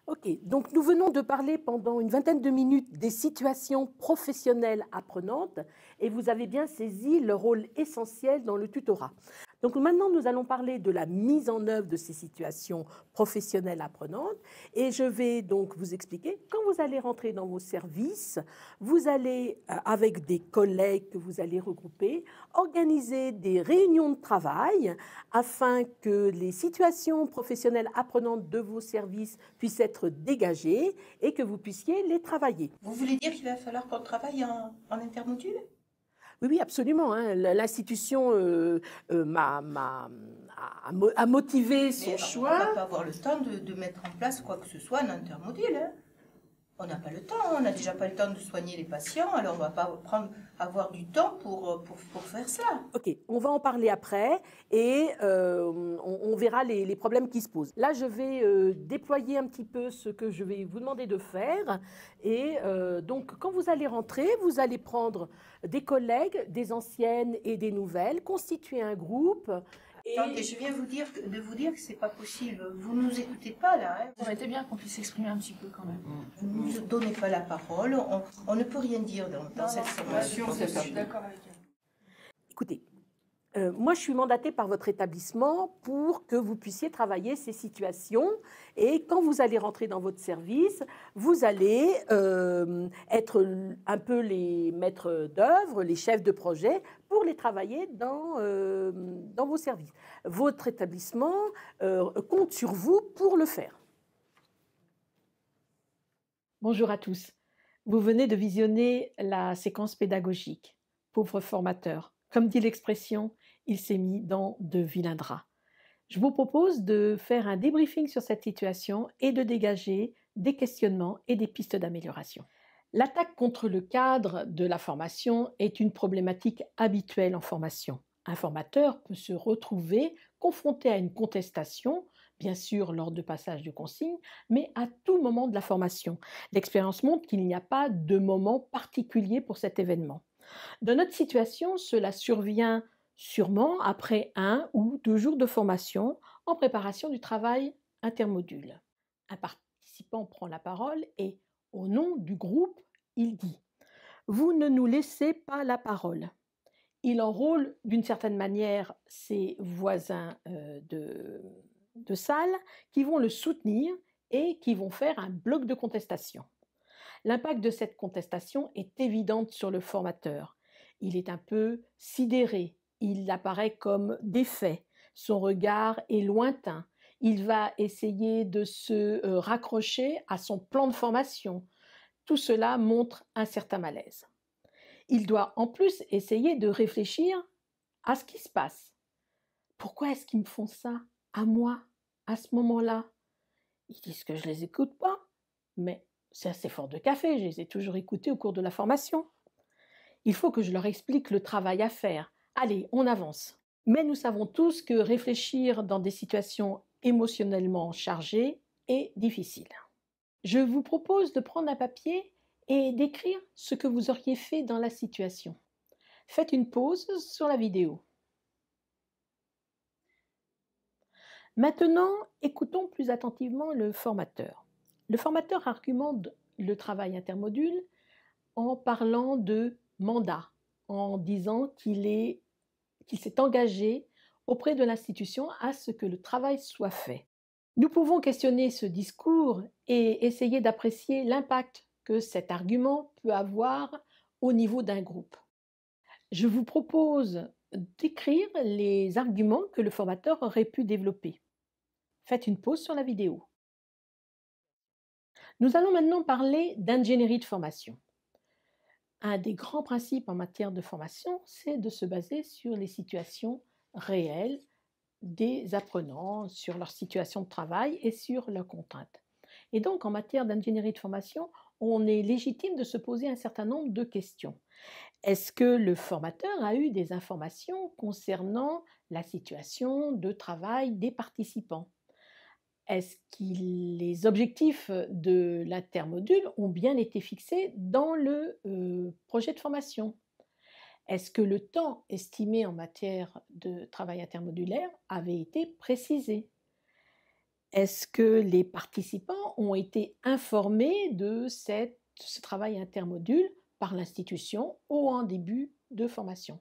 Ok, donc nous venons de parler pendant une vingtaine de minutes des situations professionnelles apprenantes et vous avez bien saisi le rôle essentiel dans le tutorat. Donc maintenant, nous allons parler de la mise en œuvre de ces situations professionnelles apprenantes et je vais donc vous expliquer quand vous allez rentrer dans vos services, vous allez, avec des collègues que vous allez regrouper, organiser des réunions de travail afin que les situations professionnelles apprenantes de vos services puissent être dégagées et que vous puissiez les travailler. Vous voulez dire qu'il va falloir qu'on travaille en intermodule? Oui, oui, absolument, hein. L'institution a motivé son Mais choix. on ne va pas avoir le temps de mettre en place quoi que ce soit en intermodule. Hein. On n'a pas le temps, on n'a déjà pas le temps de soigner les patients, alors on ne va pas avoir du temps pour faire ça. Ok, on va en parler après et on verra les problèmes qui se posent. Là, je vais déployer un petit peu ce que je vais vous demander de faire. Et donc, quand vous allez rentrer, vous allez prendre des collègues, des anciennes et des nouvelles, constituer un groupe. Attendez, je viens de vous dire que c'est pas possible. Vous ne nous écoutez pas là. Hein. Ça aurait été bien qu'on puisse s'exprimer un petit peu quand même. Vous ne nous donnez pas la parole. On ne peut rien dire dans cette formation. Je suis d'accord avec elle. Écoutez, moi, je suis mandatée par votre établissement pour que vous puissiez travailler ces situations. Et quand vous allez rentrer dans votre service, vous allez être un peu les maîtres d'œuvre, les chefs de projet, pour les travailler dans vos services. Votre établissement compte sur vous pour le faire. Bonjour à tous. Vous venez de visionner la séquence pédagogique. Pauvre formateur. Comme dit l'expression, il s'est mis dans de vilains draps. Je vous propose de faire un débriefing sur cette situation et de dégager des questionnements et des pistes d'amélioration. L'attaque contre le cadre de la formation est une problématique habituelle en formation. Un formateur peut se retrouver confronté à une contestation, bien sûr lors de passage de consignes, mais à tout moment de la formation. L'expérience montre qu'il n'y a pas de moment particulier pour cet événement. Dans notre situation, cela survient sûrement après 1 ou 2 jours de formation en préparation du travail intermodule. Un participant prend la parole et, au nom du groupe, il dit « Vous ne nous laissez pas la parole ». Il enrôle d'une certaine manière ses voisins de salle qui vont le soutenir et qui vont faire un bloc de contestation. L'impact de cette contestation est évident sur le formateur. Il est un peu sidéré, il apparaît comme défait, son regard est lointain, il va essayer de se raccrocher à son plan de formation. Tout cela montre un certain malaise. Il doit en plus essayer de réfléchir à ce qui se passe. Pourquoi est-ce qu'ils me font ça à moi, à ce moment-là? Ils disent que je ne les écoute pas, mais c'est assez fort de café, je les ai toujours écoutés au cours de la formation. Il faut que je leur explique le travail à faire. Allez, on avance. Mais nous savons tous que réfléchir dans des situations émotionnellement chargées est difficile. Je vous propose de prendre un papier et d'écrire ce que vous auriez fait dans la situation. Faites une pause sur la vidéo. Maintenant, écoutons plus attentivement le formateur. Le formateur argumente le travail intermodule en parlant de mandat, en disant qu'il s'est engagé auprès de l'institution à ce que le travail soit fait. Nous pouvons questionner ce discours et essayer d'apprécier l'impact que cet argument peut avoir au niveau d'un groupe. Je vous propose d'écrire les arguments que le formateur aurait pu développer. Faites une pause sur la vidéo. Nous allons maintenant parler d'ingénierie de formation. Un des grands principes en matière de formation, c'est de se baser sur les situations réelles des apprenants, sur leur situation de travail et sur leurs contraintes. Et donc, en matière d'ingénierie de formation, on est légitime de se poser un certain nombre de questions. Est-ce que le formateur a eu des informations concernant la situation de travail des participants? Est-ce que les objectifs de l'intermodule ont bien été fixés dans le projet de formation? Est-ce que le temps estimé en matière de travail intermodulaire avait été précisé? Est-ce que les participants ont été informés de ce travail intermodule par l'institution ou en début de formation?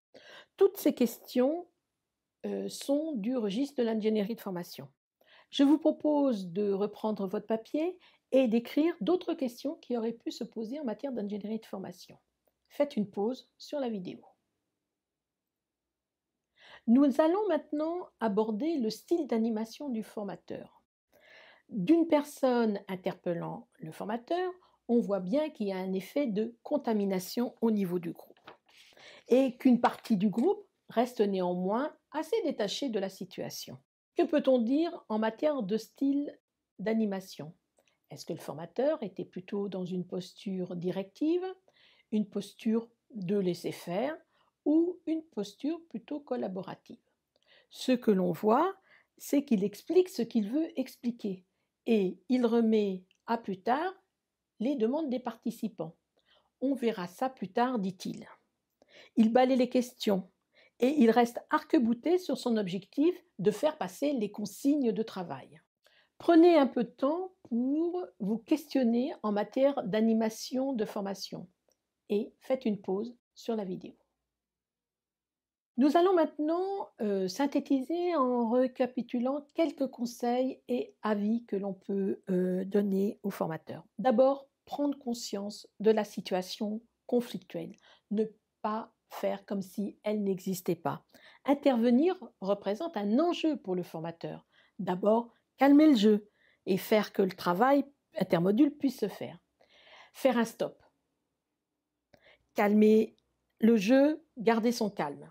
Toutes ces questions sont du registre de l'ingénierie de formation. Je vous propose de reprendre votre papier et d'écrire d'autres questions qui auraient pu se poser en matière d'ingénierie de formation. Faites une pause sur la vidéo. Nous allons maintenant aborder le style d'animation du formateur. D'une personne interpellant le formateur, on voit bien qu'il y a un effet de contamination au niveau du groupe et qu'une partie du groupe reste néanmoins assez détachée de la situation. Que peut-on dire en matière de style d'animation? Est-ce que le formateur était plutôt dans une posture directive, une posture de laisser faire ou une posture plutôt collaborative? Ce que l'on voit, c'est qu'il explique ce qu'il veut expliquer et il remet à plus tard les demandes des participants. On verra ça plus tard, dit-il. Il balaie les questions et il reste arc-bouté sur son objectif de faire passer les consignes de travail. Prenez un peu de temps pour vous questionner en matière d'animation de formation et faites une pause sur la vidéo. Nous allons maintenant synthétiser en récapitulant quelques conseils et avis que l'on peut donner aux formateurs. D'abord, prendre conscience de la situation conflictuelle. Ne pas faire comme si elle n'existait pas. Intervenir représente un enjeu pour le formateur. D'abord, calmer le jeu et faire que le travail intermodule puisse se faire. Faire un stop. Calmer le jeu, garder son calme.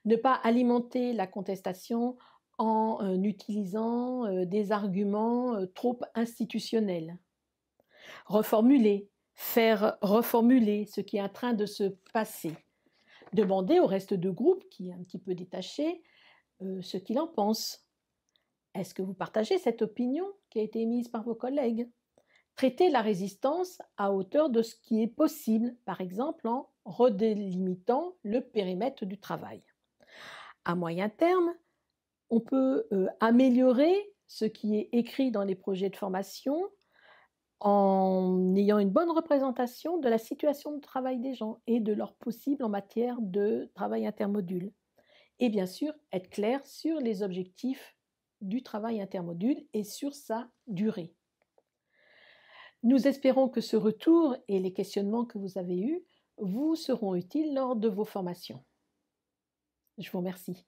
Ne pas alimenter la contestation en utilisant des arguments trop institutionnels. Reformuler, faire reformuler ce qui est en train de se passer. Demander au reste du groupe, qui est un petit peu détaché, ce qu'il en pense. Est-ce que vous partagez cette opinion qui a été émise par vos collègues? Traiter la résistance à hauteur de ce qui est possible, par exemple en redélimitant le périmètre du travail. À moyen terme, on peut améliorer ce qui est écrit dans les projets de formation en ayant une bonne représentation de la situation de travail des gens et de leurs possibles en matière de travail intermodule. Et bien sûr, être clair sur les objectifs du travail intermodule et sur sa durée. Nous espérons que ce retour et les questionnements que vous avez eus vous seront utiles lors de vos formations. Je vous remercie.